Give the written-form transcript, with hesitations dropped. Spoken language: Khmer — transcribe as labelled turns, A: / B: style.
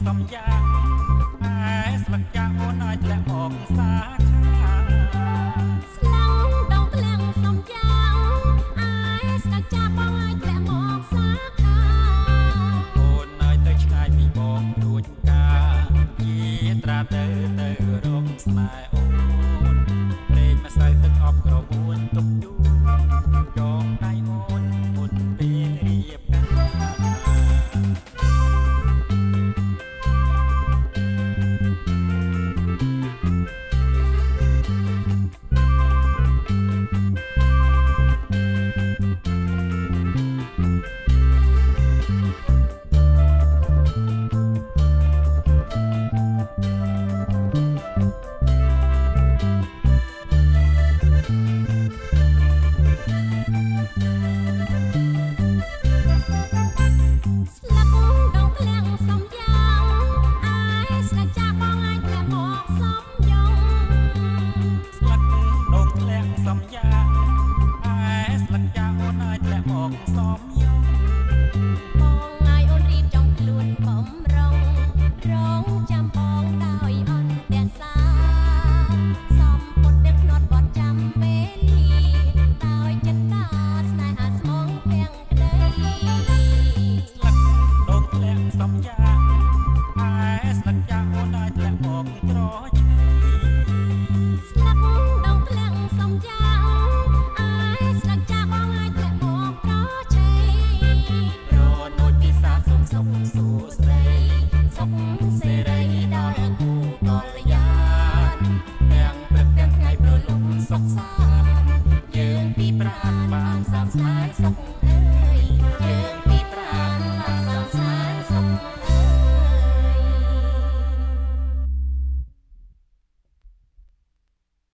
A: សំយ៉ាងឯស្លឹកចាអូនឲ្យធ្លាក់មកសាខា
B: ស្លាំងដងធ្លាំងសំយ៉ាងឯស្លឹកចាបងឲ្យធ្លាក់មកសាខា
A: អូនឲ្យទៅឆ្ងាយពីបងរួចការយាត្រាទៅរកស្នេហ៍អូនព្រេងម្សៅទឹកអប់ក្របួនទុកយូរចងដៃអូនមុនពេលរៀបការសំយ៉ាងឯស្លឹកចាអូនឲ្យធ្លាក់មកសំយំ
B: បងឲ្យអូនរៀបចំខ្លួនបំរុងរងចាំបងដោយអន្តរសាសំពុតដឹកភ្នាត់បត់ចាំពេលដោយចិត្តតាស្នេហាស្មងភាំងក្តី
A: ស្លឹកដងធ្លាក់សំយ៉ាងឯស្លឹកចាអូនឲ្យធ្លាក់មកត្រជា
B: ស្លឹកដងធ្លាំងសំយ៉ាងឯស្លឹកចាបងឲ្យធ្លាក់មកត្រជ័យ
A: ប្រណូចពិសាសុំសុំសួស្ដី
B: សុខសេរីដល់គូកល្យាន
A: ទាំងព្រឹកទាំងថ្ងៃប្រលំសុខសាន្ត
B: យើងពីប្រាណបានសាស្ត្រស្នេហ៍សុខ